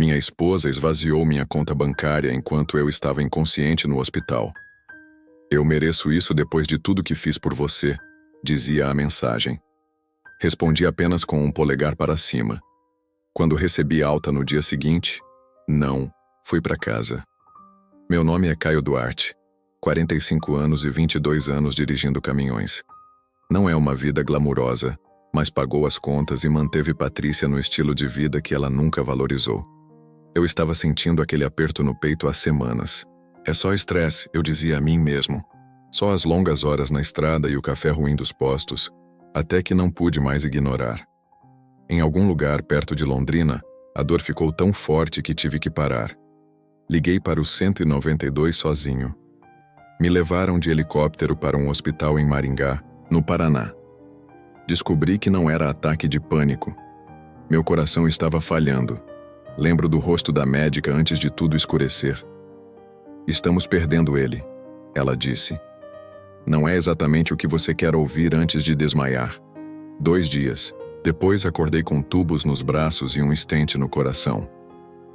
Minha esposa esvaziou minha conta bancária enquanto eu estava inconsciente no hospital. Eu mereço isso depois de tudo que fiz por você, dizia a mensagem. Respondi apenas com um polegar para cima. Quando recebi alta no dia seguinte, não, fui para casa. Meu nome é Caio Duarte, 45 anos e 22 anos dirigindo caminhões. Não é uma vida glamurosa, mas pagou as contas e manteve Patrícia no estilo de vida que ela nunca valorizou. Eu estava sentindo aquele aperto no peito há semanas. É só estresse, eu dizia a mim mesmo. Só as longas horas na estrada e o café ruim dos postos, até que não pude mais ignorar. Em algum lugar perto de Londrina, a dor ficou tão forte que tive que parar. Liguei para o 192 sozinho. Me levaram de helicóptero para um hospital em Maringá, no Paraná. Descobri que não era ataque de pânico. Meu coração estava falhando. Lembro do rosto da médica antes de tudo escurecer. Estamos perdendo ele, ela disse. Não é exatamente o que você quer ouvir antes de desmaiar. 2 dias. Depois acordei com tubos nos braços e um stent no coração.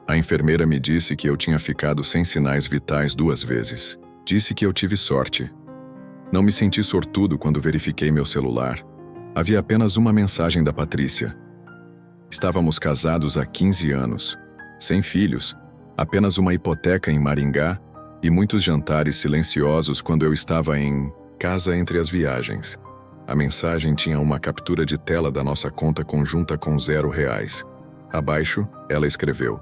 A enfermeira me disse que eu tinha ficado sem sinais vitais 2 vezes. Disse que eu tive sorte. Não me senti sortudo quando verifiquei meu celular. Havia apenas uma mensagem da Patrícia. Estávamos casados há 15 anos, sem filhos, apenas uma hipoteca em Maringá e muitos jantares silenciosos quando eu estava em casa entre as viagens. A mensagem tinha uma captura de tela da nossa conta conjunta com R$0. Abaixo, ela escreveu: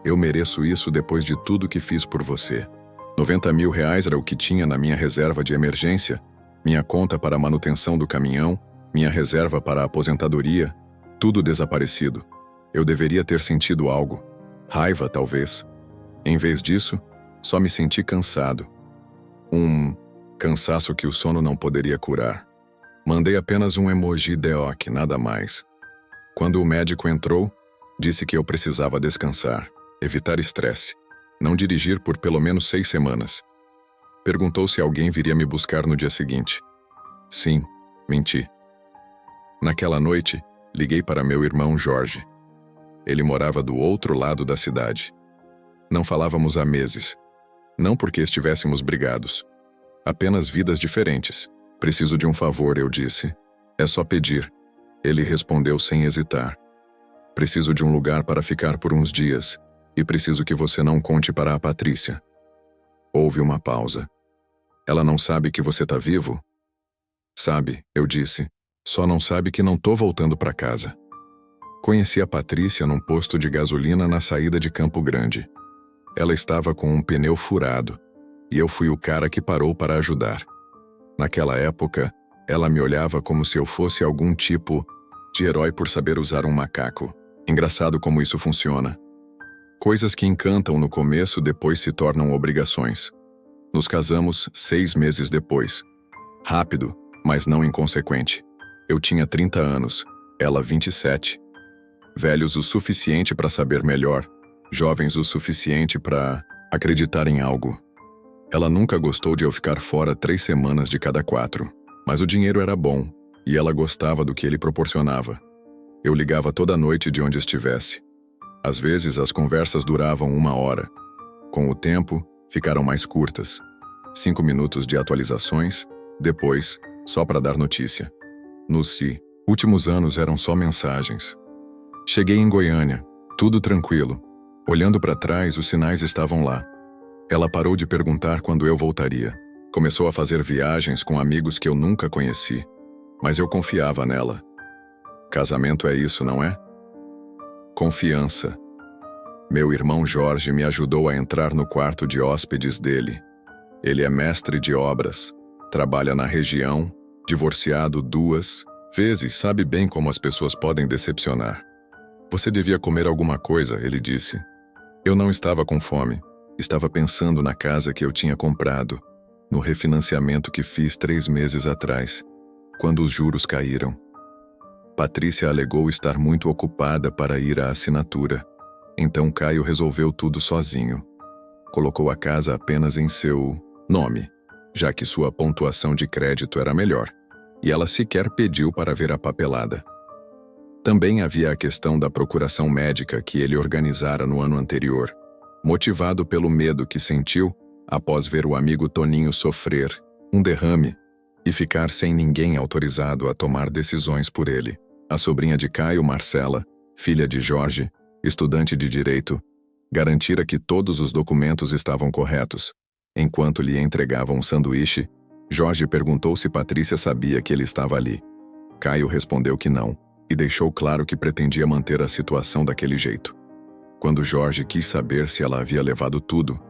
Eu mereço isso depois de tudo que fiz por você. R$90 mil era o que tinha na minha reserva de emergência, minha conta para a manutenção do caminhão, minha reserva para a aposentadoria, tudo desaparecido. Eu deveria ter sentido algo. Raiva, talvez. Em vez disso, só me senti cansado. Um cansaço que o sono não poderia curar. Mandei apenas um emoji DOC, nada mais. Quando o médico entrou, disse que eu precisava descansar, evitar estresse, não dirigir por pelo menos 6 semanas. Perguntou se alguém viria me buscar no dia seguinte. Sim, menti. Naquela noite, liguei para meu irmão Jorge. Ele morava do outro lado da cidade. Não falávamos há meses. Não porque estivéssemos brigados. Apenas vidas diferentes. Preciso de um favor, eu disse. É só pedir. Ele respondeu sem hesitar. Preciso de um lugar para ficar por uns dias. E preciso que você não conte para a Patrícia. Houve uma pausa. Ela não sabe que você tá vivo? Sabe, eu disse. Só não sabe que não tô voltando para casa. Conheci a Patrícia num posto de gasolina na saída de Campo Grande. Ela estava com um pneu furado, e eu fui o cara que parou para ajudar. Naquela época, ela me olhava como se eu fosse algum tipo de herói por saber usar um macaco. Engraçado como isso funciona. Coisas que encantam no começo depois se tornam obrigações. Nos casamos 6 meses depois. Rápido, mas não inconsequente. Eu tinha 30 anos, ela 27. Velhos o suficiente para saber melhor, jovens o suficiente para acreditar em algo. Ela nunca gostou de eu ficar fora 3 semanas de cada 4, mas o dinheiro era bom, e ela gostava do que ele proporcionava. Eu ligava toda noite de onde estivesse. Às vezes as conversas duravam 1 hora. Com o tempo, ficaram mais curtas. 5 minutos de atualizações, depois, só para dar notícia. Nos últimos anos eram só mensagens. Cheguei em Goiânia, tudo tranquilo. Olhando para trás, os sinais estavam lá. Ela parou de perguntar quando eu voltaria. Começou a fazer viagens com amigos que eu nunca conheci. Mas eu confiava nela. Casamento é isso, não é? Confiança. Meu irmão Jorge me ajudou a entrar no quarto de hóspedes dele. Ele é mestre de obras, trabalha na região, divorciado 2 vezes, sabe bem como as pessoas podem decepcionar. Você devia comer alguma coisa, ele disse. Eu não estava com fome. Estava pensando na casa que eu tinha comprado, no refinanciamento que fiz 3 meses atrás, quando os juros caíram. Patrícia alegou estar muito ocupada para ir à assinatura. Então Caio resolveu tudo sozinho. Colocou a casa apenas em seu nome, já que sua pontuação de crédito era melhor, e ela sequer pediu para ver a papelada. Também havia a questão da procuração médica que ele organizara no ano anterior, motivado pelo medo que sentiu após ver o amigo Toninho sofrer um derrame e ficar sem ninguém autorizado a tomar decisões por ele. A sobrinha de Caio, Marcela, filha de Jorge, estudante de direito, garantira que todos os documentos estavam corretos. Enquanto lhe entregavam um sanduíche, Jorge perguntou se Patrícia sabia que ele estava ali. Caio respondeu que não, e deixou claro que pretendia manter a situação daquele jeito. Quando Jorge quis saber se ela havia levado tudo,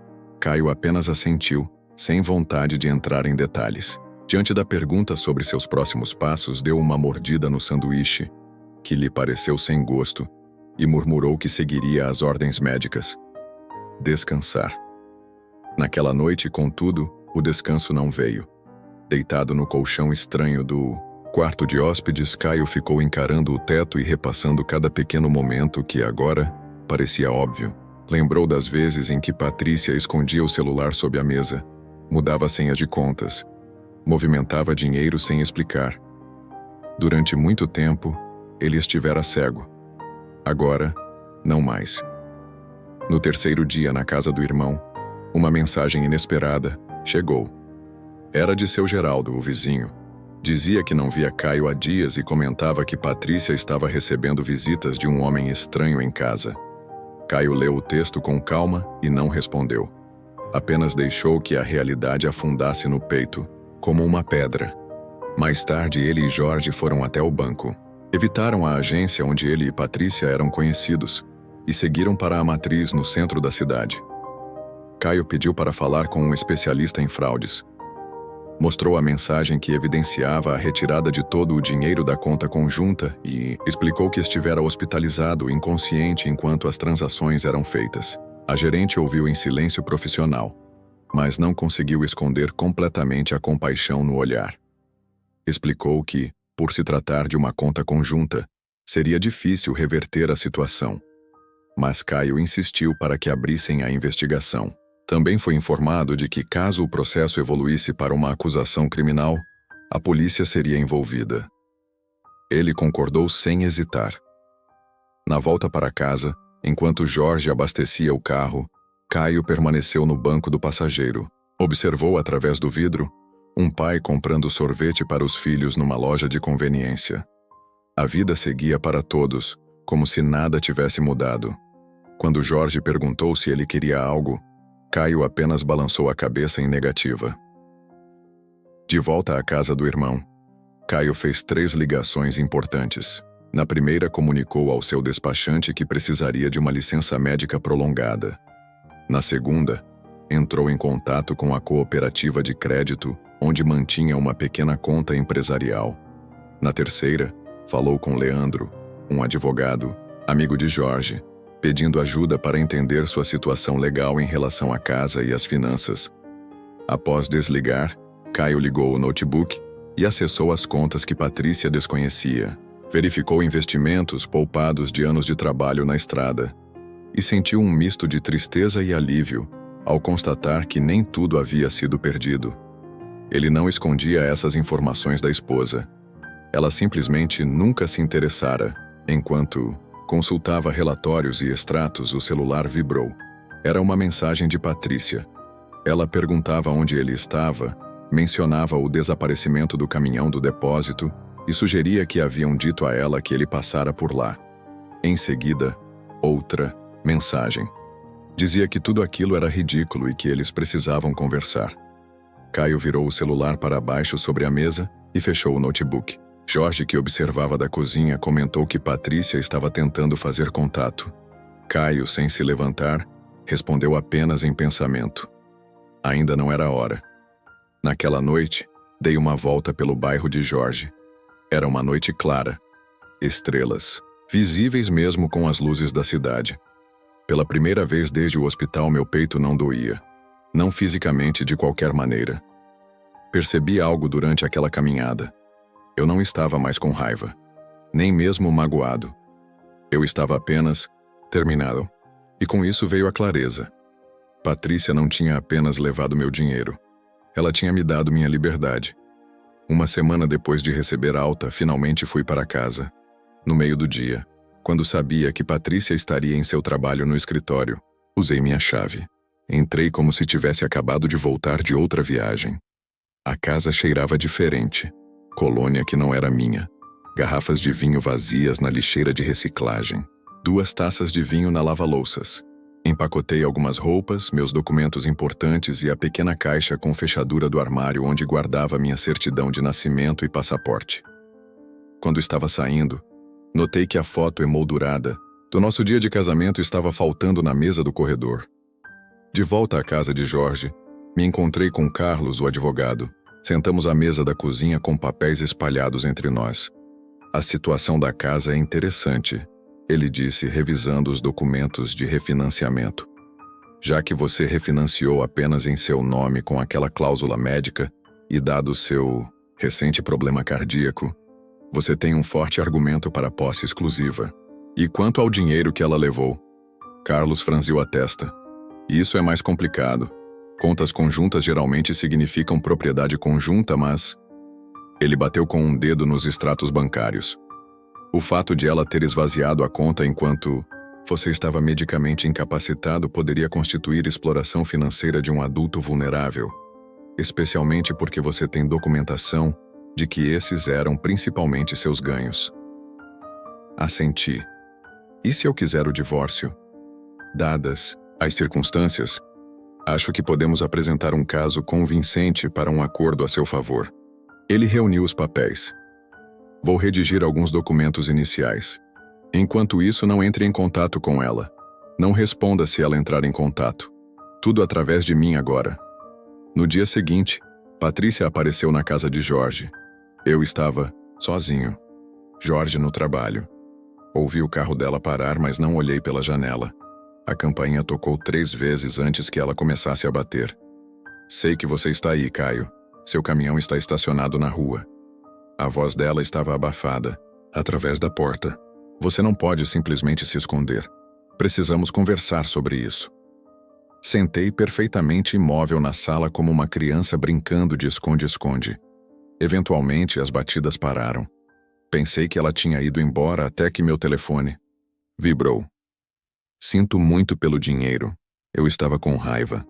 Caio apenas assentiu, sem vontade de entrar em detalhes. Diante da pergunta sobre seus próximos passos, deu uma mordida no sanduíche, que lhe pareceu sem gosto, e murmurou que seguiria as ordens médicas. Descansar. Naquela noite, contudo, o descanso não veio. Deitado no colchão estranho do quarto de hóspedes, Caio ficou encarando o teto e repassando cada pequeno momento que agora parecia óbvio. Lembrou das vezes em que Patrícia escondia o celular sob a mesa, mudava senhas de contas, movimentava dinheiro sem explicar. Durante muito tempo, ele estivera cego. Agora, não mais. No terceiro dia na casa do irmão, uma mensagem inesperada chegou. Era de seu Geraldo, o vizinho. Dizia que não via Caio há dias e comentava que Patrícia estava recebendo visitas de um homem estranho em casa. Caio leu o texto com calma e não respondeu. Apenas deixou que a realidade afundasse no peito, como uma pedra. Mais tarde, ele e Jorge foram até o banco. Evitaram a agência onde ele e Patrícia eram conhecidos e seguiram para a matriz no centro da cidade. Caio pediu para falar com um especialista em fraudes. Mostrou a mensagem que evidenciava a retirada de todo o dinheiro da conta conjunta e explicou que estivera hospitalizado, inconsciente enquanto as transações eram feitas. A gerente ouviu em silêncio profissional, mas não conseguiu esconder completamente a compaixão no olhar. Explicou que, por se tratar de uma conta conjunta, seria difícil reverter a situação. Mas Caio insistiu para que abrissem a investigação. Também foi informado de que, caso o processo evoluísse para uma acusação criminal, a polícia seria envolvida. Ele concordou sem hesitar. Na volta para casa, enquanto Jorge abastecia o carro, Caio permaneceu no banco do passageiro. Observou através do vidro um pai comprando sorvete para os filhos numa loja de conveniência. A vida seguia para todos, como se nada tivesse mudado. Quando Jorge perguntou se ele queria algo, Caio apenas balançou a cabeça em negativa. De volta à casa do irmão, Caio fez 3 ligações importantes. Na primeira, comunicou ao seu despachante que precisaria de uma licença médica prolongada. Na segunda, entrou em contato com a cooperativa de crédito, onde mantinha uma pequena conta empresarial. Na terceira, falou com Leandro, um advogado, amigo de Jorge, pedindo ajuda para entender sua situação legal em relação à casa e às finanças. Após desligar, Caio ligou o notebook e acessou as contas que Patrícia desconhecia. Verificou investimentos poupados de anos de trabalho na estrada e sentiu um misto de tristeza e alívio ao constatar que nem tudo havia sido perdido. Ele não escondia essas informações da esposa. Ela simplesmente nunca se interessara. Enquanto consultava relatórios e extratos, o celular vibrou. Era uma mensagem de Patrícia. Ela perguntava onde ele estava, mencionava o desaparecimento do caminhão do depósito e sugeria que haviam dito a ela que ele passara por lá. Em seguida, outra mensagem. Dizia que tudo aquilo era ridículo e que eles precisavam conversar. Caio virou o celular para baixo sobre a mesa e fechou o notebook. Jorge, que observava da cozinha, comentou que Patrícia estava tentando fazer contato. Caio, sem se levantar, respondeu apenas em pensamento. Ainda não era hora. Naquela noite, dei uma volta pelo bairro de Jorge. Era uma noite clara. Estrelas, visíveis mesmo com as luzes da cidade. Pela primeira vez desde o hospital, meu peito não doía. Não fisicamente, de qualquer maneira. Percebi algo durante aquela caminhada. Eu não estava mais com raiva, nem mesmo magoado. Eu estava apenas terminado. E com isso veio a clareza. Patrícia não tinha apenas levado meu dinheiro. Ela tinha me dado minha liberdade. Uma semana depois de receber alta, finalmente fui para casa. no meio do dia, quando sabia que Patrícia estaria em seu trabalho no escritório, usei minha chave. Entrei como se tivesse acabado de voltar de outra viagem. A casa cheirava diferente. Colônia que não era minha. Garrafas de vinho vazias na lixeira de reciclagem. 2 taças de vinho na lava-louças. Empacotei algumas roupas, meus documentos importantes e a pequena caixa com fechadura do armário onde guardava minha certidão de nascimento e passaporte. Quando estava saindo, notei que a foto emoldurada do nosso dia de casamento estava faltando na mesa do corredor. De volta à casa de Jorge, me encontrei com Carlos, o advogado. Sentamos à mesa da cozinha com papéis espalhados entre nós. A situação da casa é interessante, ele disse, revisando os documentos de refinanciamento. Já que você refinanciou apenas em seu nome com aquela cláusula médica e dado seu recente problema cardíaco, você tem um forte argumento para posse exclusiva. E quanto ao dinheiro que ela levou? Carlos franziu a testa. Isso é mais complicado. Contas conjuntas geralmente significam propriedade conjunta, mas... Ele bateu com um dedo nos extratos bancários. O fato de ela ter esvaziado a conta enquanto você estava medicamente incapacitado poderia constituir exploração financeira de um adulto vulnerável, especialmente porque você tem documentação de que esses eram principalmente seus ganhos. Assenti. E se eu quiser o divórcio? Dadas as circunstâncias, acho que podemos apresentar um caso convincente para um acordo a seu favor. Ele reuniu os papéis. Vou redigir alguns documentos iniciais. Enquanto isso, não entre em contato com ela. Não responda se ela entrar em contato. Tudo através de mim agora. No dia seguinte, Patrícia apareceu na casa de Jorge. Eu estava sozinho. Jorge no trabalho. Ouvi o carro dela parar, mas não olhei pela janela. A campainha tocou 3 vezes antes que ela começasse a bater. Sei que você está aí, Caio. Seu caminhão está estacionado na rua. A voz dela estava abafada, através da porta. Você não pode simplesmente se esconder. Precisamos conversar sobre isso. Sentei perfeitamente imóvel na sala como uma criança brincando de esconde-esconde. Eventualmente, as batidas pararam. Pensei que ela tinha ido embora até que meu telefone vibrou. Sinto muito pelo dinheiro. Eu estava com raiva.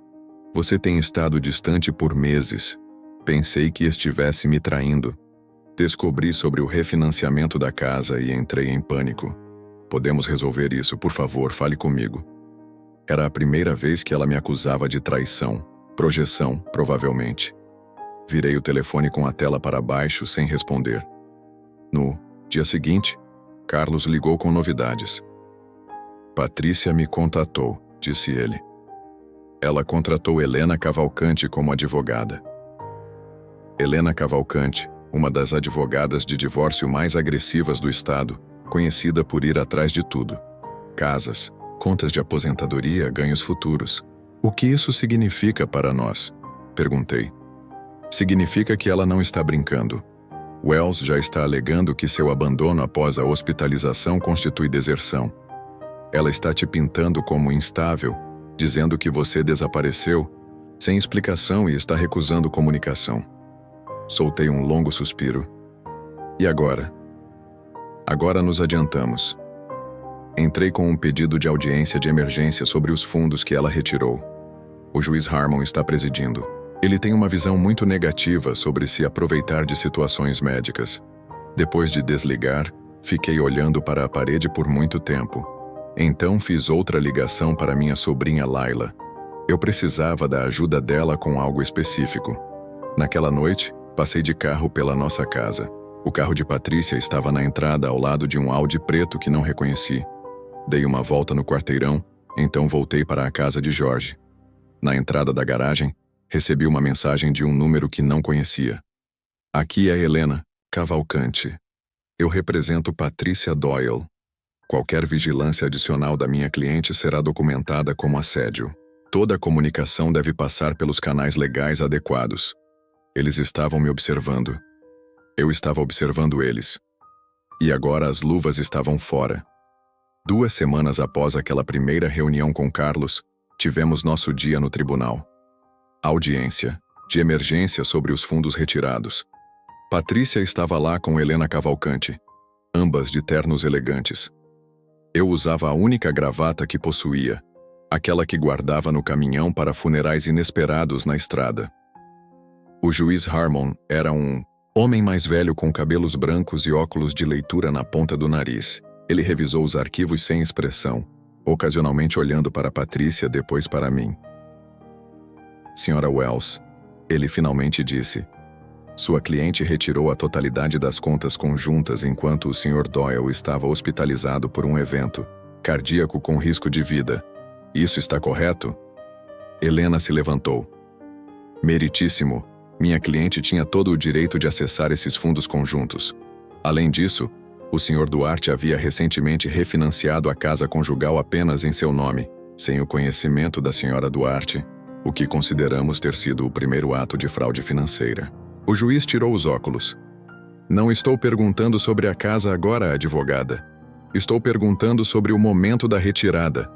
Você tem estado distante por meses. Pensei que estivesse me traindo. Descobri sobre o refinanciamento da casa e entrei em pânico. Podemos resolver isso, por favor, fale comigo. Era a primeira vez que ela me acusava de traição. Projeção, provavelmente. Virei o telefone com a tela para baixo sem responder. No dia seguinte, Carlos ligou com novidades. Patrícia me contatou, disse ele. Ela contratou Helena Cavalcante como advogada. Helena Cavalcante, uma das advogadas de divórcio mais agressivas do estado, conhecida por ir atrás de tudo. Casas, contas de aposentadoria, ganhos futuros. O que isso significa para nós? Perguntei. Significa que ela não está brincando. Wells já está alegando que seu abandono após a hospitalização constitui deserção. Ela está te pintando como instável, dizendo que você desapareceu, sem explicação e está recusando comunicação. Soltei um longo suspiro. E agora? Agora nos adiantamos. Entrei com um pedido de audiência de emergência sobre os fundos que ela retirou. O juiz Harmon está presidindo. Ele tem uma visão muito negativa sobre se aproveitar de situações médicas. Depois de desligar, fiquei olhando para a parede por muito tempo. Então fiz outra ligação para minha sobrinha Laila. Eu precisava da ajuda dela com algo específico. Naquela noite, passei de carro pela nossa casa. O carro de Patrícia estava na entrada ao lado de um Audi preto que não reconheci. Dei uma volta no quarteirão, então voltei para a casa de Jorge. Na entrada da garagem, recebi uma mensagem de um número que não conhecia. Aqui é Helena Cavalcante. Eu represento Patrícia Doyle. Qualquer vigilância adicional da minha cliente será documentada como assédio. Toda a comunicação deve passar pelos canais legais adequados. Eles estavam me observando. Eu estava observando eles. E agora as luvas estavam fora. 2 semanas após aquela primeira reunião com Carlos, tivemos nosso dia no tribunal. Audiência de emergência sobre os fundos retirados. Patrícia estava lá com Helena Cavalcante. ambas de ternos elegantes. Eu usava a única gravata que possuía, aquela que guardava no caminhão para funerais inesperados na estrada. O juiz Harmon era um homem mais velho com cabelos brancos e óculos de leitura na ponta do nariz. Ele revisou os arquivos sem expressão, ocasionalmente olhando para Patrícia, depois para mim. Senhora Wells, ele finalmente disse. Sua cliente retirou a totalidade das contas conjuntas enquanto o Sr. Doyle estava hospitalizado por um evento cardíaco com risco de vida. Isso está correto? Helena se levantou. Meritíssimo, minha cliente tinha todo o direito de acessar esses fundos conjuntos. Além disso, o Sr. Duarte havia recentemente refinanciado a casa conjugal apenas em seu nome, sem o conhecimento da Sra. Duarte, o que consideramos ter sido o primeiro ato de fraude financeira. O juiz tirou os óculos. Não estou perguntando sobre a casa agora, advogada. Estou perguntando sobre o momento da retirada.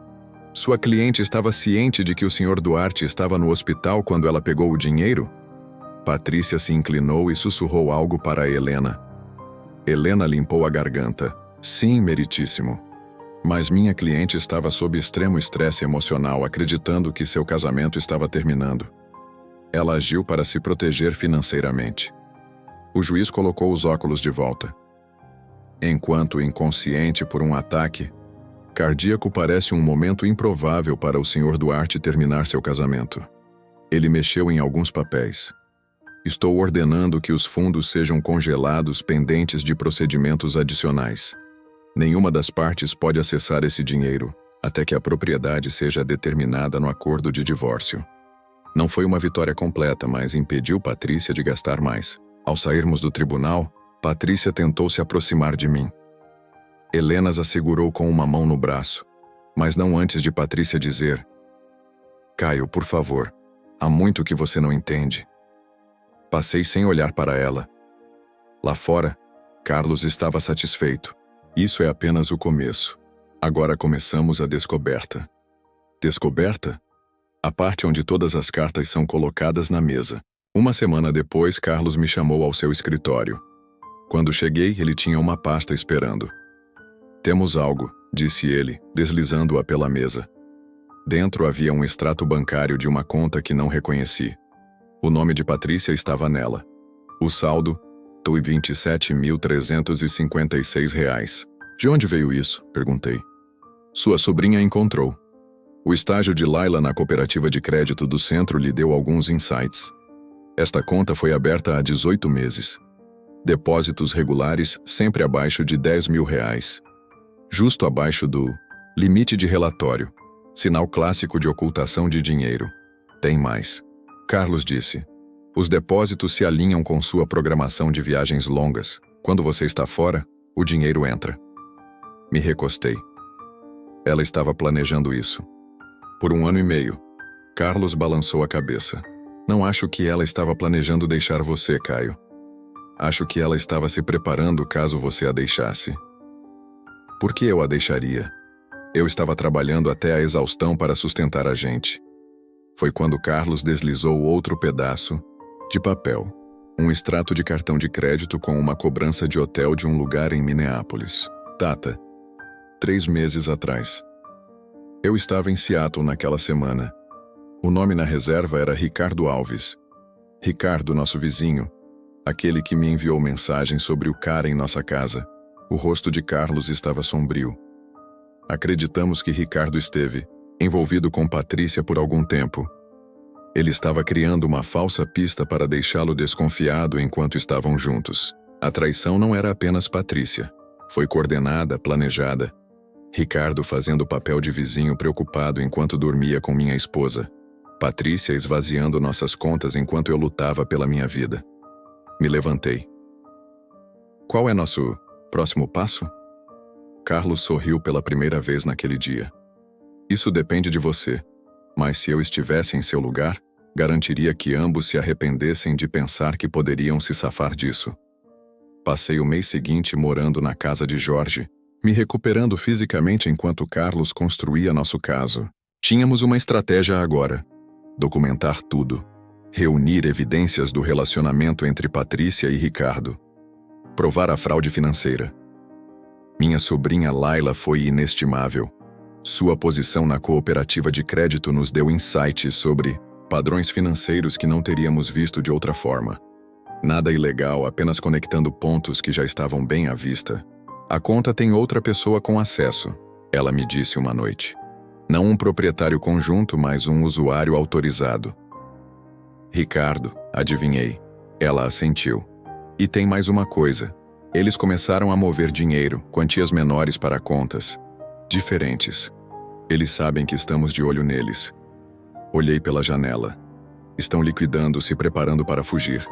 Sua cliente estava ciente de que o Sr. Duarte estava no hospital quando ela pegou o dinheiro? Patrícia se inclinou e sussurrou algo para Helena. Helena limpou a garganta. Sim, meritíssimo. Mas minha cliente estava sob extremo estresse emocional, acreditando que seu casamento estava terminando. Ela agiu para se proteger financeiramente. O juiz colocou os óculos de volta. Enquanto inconsciente por um ataque cardíaco, parece um momento improvável para o Sr. Duarte terminar seu casamento. Ele mexeu em alguns papéis. Estou ordenando que os fundos sejam congelados pendentes de procedimentos adicionais. Nenhuma das partes pode acessar esse dinheiro até que a propriedade seja determinada no acordo de divórcio. Não foi uma vitória completa, mas impediu Patrícia de gastar mais. Ao sairmos do tribunal, Patrícia tentou se aproximar de mim. Helena a segurou com uma mão no braço, mas não antes de Patrícia dizer: Caio, por favor, há muito que você não entende. Passei sem olhar para ela. Lá fora, Carlos estava satisfeito. Isso é apenas o começo. Agora começamos a descoberta. Descoberta? A parte onde todas as cartas são colocadas na mesa. Uma semana depois, Carlos me chamou ao seu escritório. Quando cheguei, ele tinha uma pasta esperando. Temos algo, disse ele, deslizando-a pela mesa. Dentro havia um extrato bancário de uma conta que não reconheci. O nome de Patrícia estava nela. O saldo, R$ 27.356. De onde veio isso? Perguntei. Sua sobrinha encontrou. O estágio de Laila na cooperativa de crédito do centro lhe deu alguns insights. Esta conta foi aberta há 18 meses. Depósitos regulares sempre abaixo de R$ 10.000. Justo abaixo do limite de relatório. Sinal clássico de ocultação de dinheiro. Tem mais. Carlos disse. Os depósitos se alinham com sua programação de viagens longas. Quando você está fora, o dinheiro entra. Me recostei. Ela estava planejando isso. Por 1 ano e meio. Carlos balançou a cabeça. Não acho que ela estava planejando deixar você, Caio. Acho que ela estava se preparando caso você a deixasse. Por que eu a deixaria? Eu estava trabalhando até a exaustão para sustentar a gente. Foi quando Carlos deslizou outro pedaço de papel. Um extrato de cartão de crédito com uma cobrança de hotel de um lugar em Minneapolis. Data: 3 meses atrás. Eu estava em Seattle naquela semana. O nome na reserva era Ricardo Alves. Ricardo, nosso vizinho. Aquele que me enviou mensagem sobre o cara em nossa casa. O rosto de Carlos estava sombrio. Acreditamos que Ricardo esteve envolvido com Patrícia por algum tempo. Ele estava criando uma falsa pista para deixá-lo desconfiado enquanto estavam juntos. A traição não era apenas Patrícia. Foi coordenada, planejada. Ricardo fazendo o papel de vizinho preocupado enquanto dormia com minha esposa. Patrícia esvaziando nossas contas enquanto eu lutava pela minha vida. Me levantei. Qual é nosso próximo passo? Carlos sorriu pela primeira vez naquele dia. Isso depende de você, mas se eu estivesse em seu lugar, garantiria que ambos se arrependessem de pensar que poderiam se safar disso. Passei o mês seguinte morando na casa de Jorge, me recuperando fisicamente enquanto Carlos construía nosso caso. Tínhamos uma estratégia agora: documentar tudo, reunir evidências do relacionamento entre Patrícia e Ricardo, provar a fraude financeira. Minha sobrinha Laila foi inestimável. Sua posição na cooperativa de crédito nos deu insights sobre padrões financeiros que não teríamos visto de outra forma. Nada ilegal, apenas conectando pontos que já estavam bem à vista. A conta tem outra pessoa com acesso, ela me disse uma noite. Não um proprietário conjunto, mas um usuário autorizado. Ricardo, adivinhei. Ela assentiu. E tem mais uma coisa. Eles começaram a mover dinheiro, quantias menores para contas diferentes. Eles sabem que estamos de olho neles. Olhei pela janela. Estão liquidando, se preparando para fugir.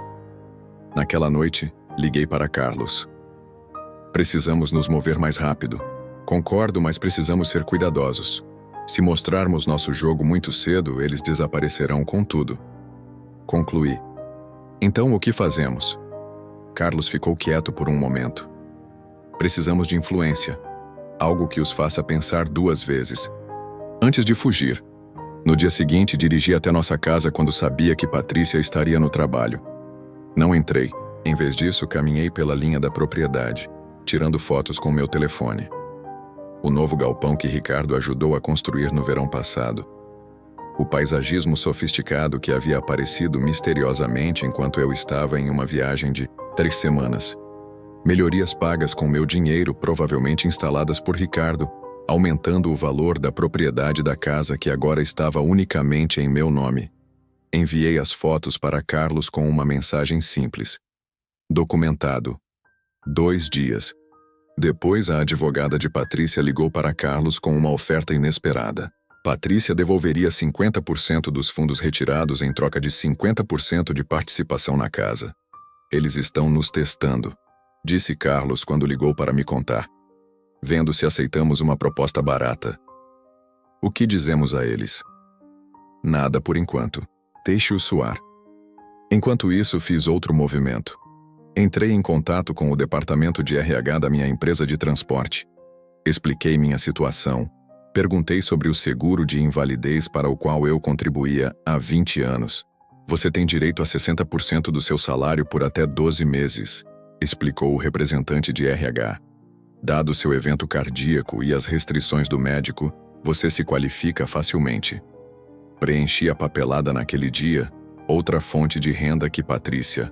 Naquela noite, liguei para Carlos. Precisamos nos mover mais rápido. Concordo, mas precisamos ser cuidadosos. Se mostrarmos nosso jogo muito cedo, eles desaparecerão com tudo. Concluí. Então o que fazemos? Carlos ficou quieto por um momento. Precisamos de influência. Algo que os faça pensar 2 vezes. Antes de fugir. No dia seguinte, dirigi até nossa casa quando sabia que Patrícia estaria no trabalho. Não entrei. Em vez disso, caminhei pela linha da propriedade, tirando fotos com meu telefone. O novo galpão que Ricardo ajudou a construir no verão passado. O paisagismo sofisticado que havia aparecido misteriosamente enquanto eu estava em uma viagem de 3 semanas. Melhorias pagas com meu dinheiro, provavelmente instaladas por Ricardo, aumentando o valor da propriedade da casa que agora estava unicamente em meu nome. Enviei as fotos para Carlos com uma mensagem simples. Documentado. 2 dias. Depois, a advogada de Patrícia ligou para Carlos com uma oferta inesperada. Patrícia devolveria 50% dos fundos retirados em troca de 50% de participação na casa. Eles estão nos testando, disse Carlos quando ligou para me contar. Vendo se aceitamos uma proposta barata. O que dizemos a eles? Nada por enquanto. Deixe-os suar. Enquanto isso, fiz outro movimento. Entrei em contato com o departamento de RH da minha empresa de transporte. Expliquei minha situação. Perguntei sobre o seguro de invalidez para o qual eu contribuía há 20 anos. Você tem direito a 60% do seu salário por até 12 meses, explicou o representante de RH. Dado seu evento cardíaco e as restrições do médico, você se qualifica facilmente. Preenchi a papelada naquele dia, outra fonte de renda que Patrícia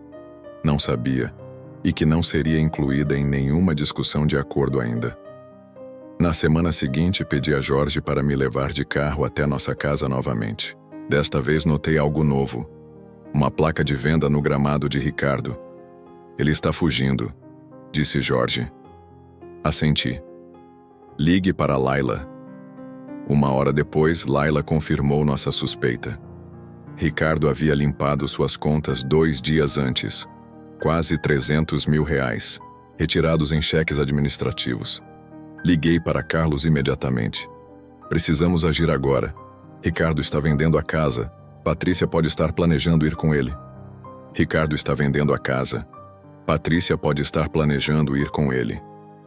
não sabia, e que não seria incluída em nenhuma discussão de acordo ainda. Na semana seguinte, pedi a Jorge para me levar de carro até nossa casa novamente. Desta vez notei algo novo. Uma placa de venda no gramado de Ricardo. Ele está fugindo, disse Jorge. Assenti. Ligue para Laila. 1 hora depois, Laila confirmou nossa suspeita. Ricardo havia limpado suas contas 2 dias antes. Quase R$300 mil, retirados em cheques administrativos. Liguei para Carlos imediatamente. Precisamos agir agora. Ricardo está vendendo a casa. Patrícia pode estar planejando ir com ele. Ricardo está vendendo a casa. Patrícia pode estar planejando ir com ele.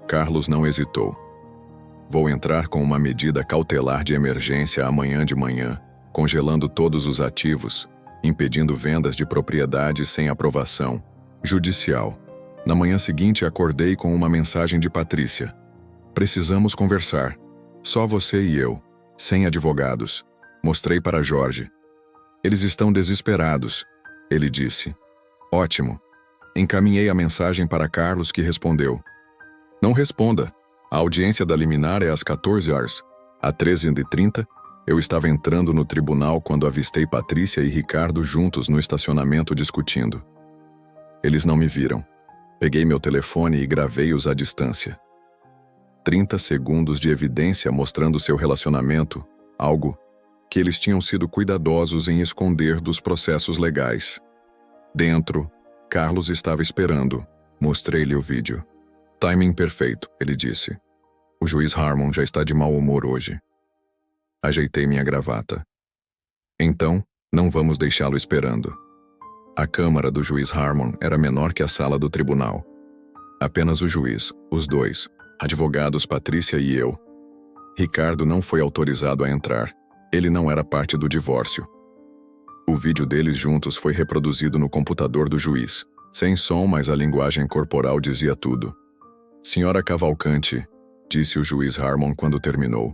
Carlos não hesitou. Vou entrar com uma medida cautelar de emergência amanhã de manhã, congelando todos os ativos, impedindo vendas de propriedades sem aprovação judicial. Na manhã seguinte, acordei com uma mensagem de Patrícia. Precisamos conversar. Só você e eu, sem advogados. Mostrei para Jorge. Eles estão desesperados, ele disse. Ótimo. Encaminhei a mensagem para Carlos, que respondeu. Não responda. A audiência da liminar é às 14 horas. Às 13h30, eu estava entrando no tribunal quando avistei Patrícia e Ricardo juntos no estacionamento discutindo. Eles não me viram. Peguei meu telefone e gravei-os à distância. 30 segundos de evidência mostrando seu relacionamento, algo que eles tinham sido cuidadosos em esconder dos processos legais. Dentro, Carlos estava esperando. Mostrei-lhe o vídeo. Timing perfeito, ele disse. O juiz Harmon já está de mau humor hoje. Ajeitei minha gravata. Então, não vamos deixá-lo esperando. A câmara do juiz Harmon era menor que a sala do tribunal. Apenas o juiz, os dois, advogados Patrícia e eu. Ricardo não foi autorizado a entrar. Ele não era parte do divórcio. O vídeo deles juntos foi reproduzido no computador do juiz. Sem som, mas a linguagem corporal dizia tudo. Senhora Cavalcante, disse o juiz Harmon quando terminou.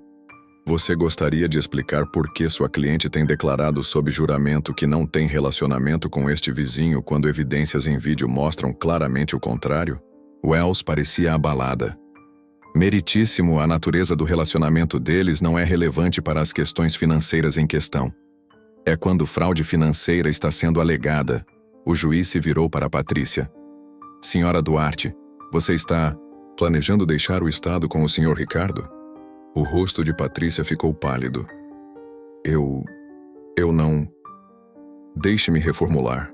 Você gostaria de explicar por que sua cliente tem declarado sob juramento que não tem relacionamento com este vizinho quando evidências em vídeo mostram claramente o contrário? Wells parecia abalada. Meritíssimo, a natureza do relacionamento deles não é relevante para as questões financeiras em questão. É quando fraude financeira está sendo alegada. O juiz se virou para Patrícia. Senhora Duarte, você está planejando deixar o estado com o Sr. Ricardo? O rosto de Patrícia ficou pálido. Eu não... Deixe-me reformular,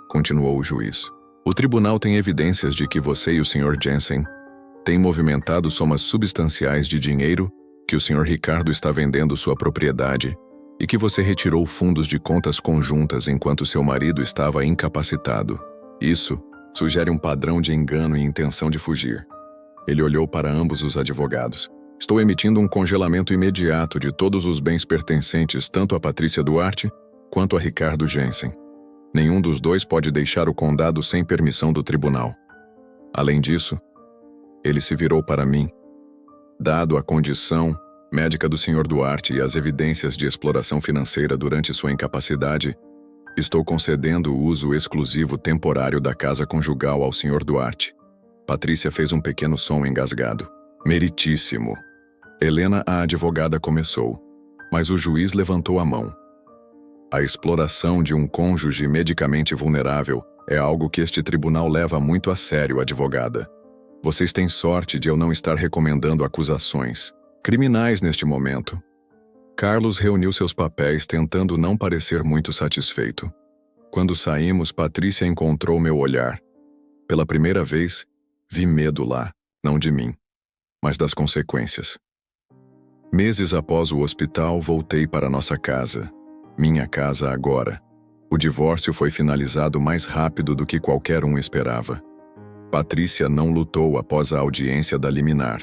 continuou o juiz. O tribunal tem evidências de que você e o Sr. Jensen têm movimentado somas substanciais de dinheiro, que o Sr. Ricardo está vendendo sua propriedade e que você retirou fundos de contas conjuntas enquanto seu marido estava incapacitado. Isso sugere um padrão de engano e intenção de fugir. Ele olhou para ambos os advogados. Estou emitindo um congelamento imediato de todos os bens pertencentes tanto a Patrícia Duarte quanto a Ricardo Jensen. Nenhum dos dois pode deixar o condado sem permissão do tribunal. Além disso, ele se virou para mim. Dado a condição médica do Sr. Duarte e as evidências de exploração financeira durante sua incapacidade, estou concedendo o uso exclusivo temporário da casa conjugal ao Sr. Duarte. Patrícia fez um pequeno som engasgado. Meritíssimo. Helena, a advogada, começou, mas o juiz levantou a mão. A exploração de um cônjuge medicamente vulnerável é algo que este tribunal leva muito a sério, advogada. Vocês têm sorte de eu não estar recomendando acusações criminais neste momento. Carlos reuniu seus papéis tentando não parecer muito satisfeito. Quando saímos, Patrícia encontrou meu olhar. Pela primeira vez, vi medo lá, não de mim, mas das consequências. Meses após o hospital, voltei para nossa casa. Minha casa agora. O divórcio foi finalizado mais rápido do que qualquer um esperava. Patrícia não lutou após a audiência da liminar.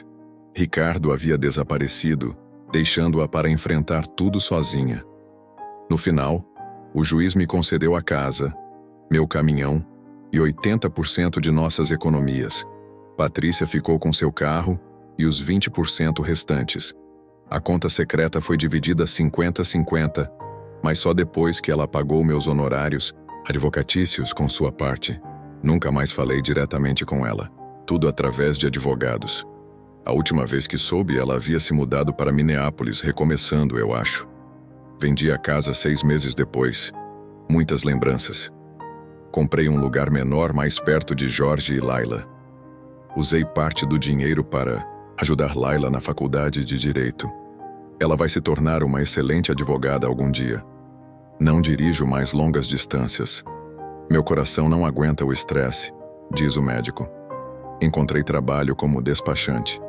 Ricardo havia desaparecido, deixando-a para enfrentar tudo sozinha. No final, o juiz me concedeu a casa, meu caminhão e 80% de nossas economias. Patrícia ficou com seu carro e os 20% restantes. A conta secreta foi dividida 50-50, mas só depois que ela pagou meus honorários advocatícios com sua parte. Nunca mais falei diretamente com ela, tudo através de advogados. A última vez que soube, ela havia se mudado para Minneapolis, recomeçando, eu acho. Vendi a casa 6 meses depois. Muitas lembranças. Comprei um lugar menor mais perto de Jorge e Laila. Usei parte do dinheiro para ajudar Laila na faculdade de Direito. Ela vai se tornar uma excelente advogada algum dia. Não dirijo mais longas distâncias. Meu coração não aguenta o estresse, diz o médico. Encontrei trabalho como despachante.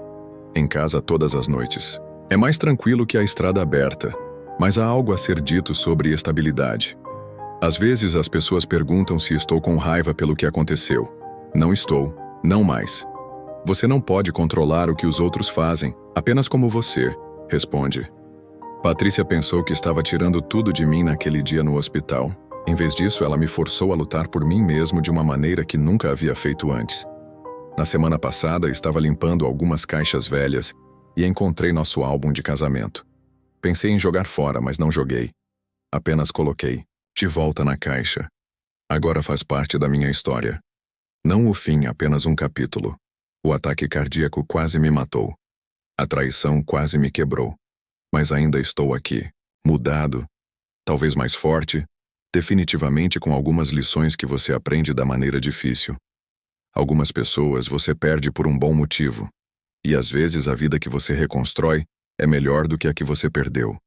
Em casa todas as noites. É mais tranquilo que a estrada aberta, mas há algo a ser dito sobre estabilidade. Às vezes as pessoas perguntam se estou com raiva pelo que aconteceu. Não estou, não mais. Você não pode controlar o que os outros fazem, apenas como você, responde. Patrícia pensou que estava tirando tudo de mim naquele dia no hospital. Em vez disso, ela me forçou a lutar por mim mesmo de uma maneira que nunca havia feito antes. Na semana passada, estava limpando algumas caixas velhas e encontrei nosso álbum de casamento. Pensei em jogar fora, mas não joguei. Apenas coloquei de volta na caixa. Agora faz parte da minha história. Não o fim, apenas um capítulo. O ataque cardíaco quase me matou. A traição quase me quebrou. Mas ainda estou aqui, mudado, talvez mais forte, definitivamente com algumas lições que você aprende da maneira difícil. Algumas pessoas você perde por um bom motivo, e às vezes a vida que você reconstrói é melhor do que a que você perdeu.